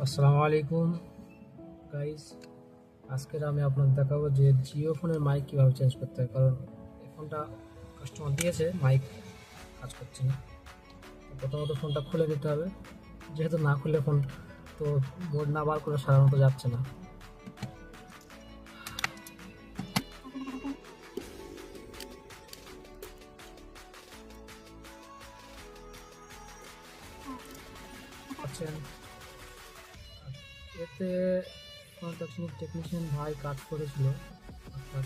আসসালামু আলাইকুম গাইস। আজকে আমি আপনাদের দেখাবো যে জিও ফোনের মাইক কীভাবে চেঞ্জ করতে হয়। কারণ এই ফোনটা কাস্টমার দিয়েছে, মাইক কাজ করছে না। তো প্রথমত ফোনটা খুলে নিতে হবে, যেহেতু না খুলে ফোন তো বোর্ড না বার করে সাধারণত যাচ্ছে না। পাচ্ছেন এতে টেকনিশিয়ান ভাই কাজ করেছিল, অর্থাৎ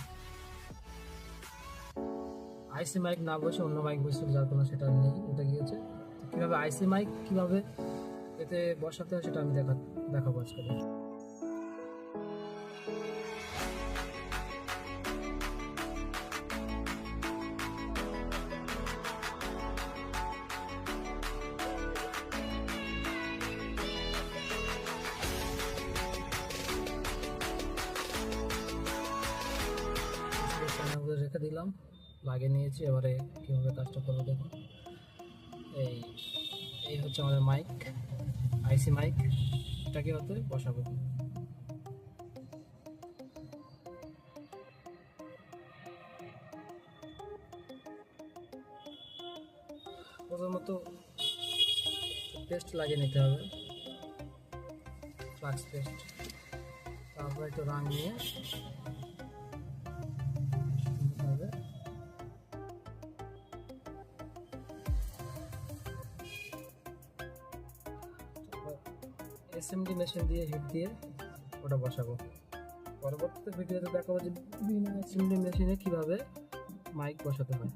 আইসি মাইক না বসে অন্য মাইক বসেছিল, যার কোনো সেটা নেই, উঠে গিয়েছে। তো কীভাবে আইসি মাইক কীভাবে এতে বসাতে হয় সেটা আমি দেখাবো আজকে। রেখে দিলাম, লাগিয়ে নিয়েছি। এবারে কীভাবে কাজটা করবো দেখুন। এই হচ্ছে আমাদের মাইক, আইসি মাইক। এটাকে হতে বসাবো। প্রথমত পেস্ট লাগিয়ে নিতে হবে, ফ্লাক্স পেস্ট। তারপর একটু রং নিয়ে এসএমডি মেশিন দিয়ে হিট দিয়ে ওটা বসাবো। পরবর্তী ভিডিওতে দেখাবো যে বিনা এসএমডি মেশিনে কিভাবে মাইক বসাতে হয়।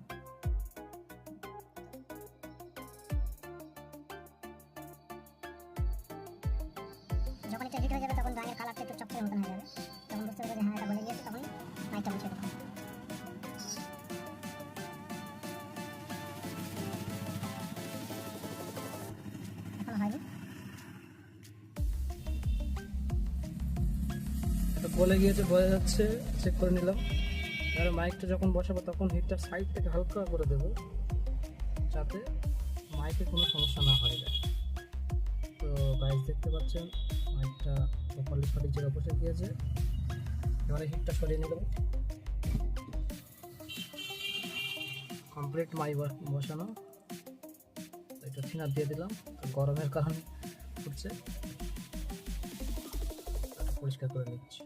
যখন এটা হিট হয়ে যাবে তখন রঙের কালারটা একটু চকচকে মতন হয়ে যাবে, তখন বুঝতে পারবে যে হ্যাঁ এটা গলে গিয়েছে, তখন মাইকটা মুছে দেবো। এখন হয়নি, গলে গিয়েছে, বোঝা যাচ্ছে, চেক করে নিলাম। এবারে মাইকটা যখন বসাবো তখন হিটটা সাইড থেকে হালকা করে দেবো, যাতে মাইকে কোনো সমস্যা না হয়ে যায়। তো গাইস দেখতে পাচ্ছেন মাইকটা প্রপারলি সঠিক জায়গায় বসে গিয়েছে। এবারে হিটটা সরিয়ে নিলাম। কমপ্লিট মাইক বসানো। একটা থিনার দিয়ে দিলাম, গরমের কারণে ফুটছে, পরিষ্কার করে নিচ্ছি।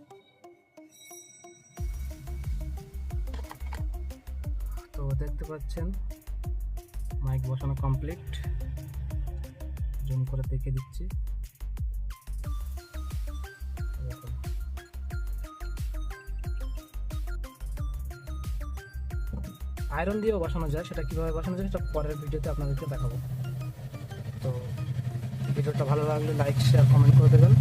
তো দেখতে পাচ্ছেন মাইক বসানো কমপ্লিট। জুম করে দেখে দিচ্ছি। আয়রন দিয়েও বসানো যায়, সেটা কীভাবে বসানো যায় সেটা পরের ভিডিওতে আপনাদেরকে দেখাবো। তো ভিডিওটা ভালো লাগলে লাইক, শেয়ার, কমেন্ট করে দেবেন।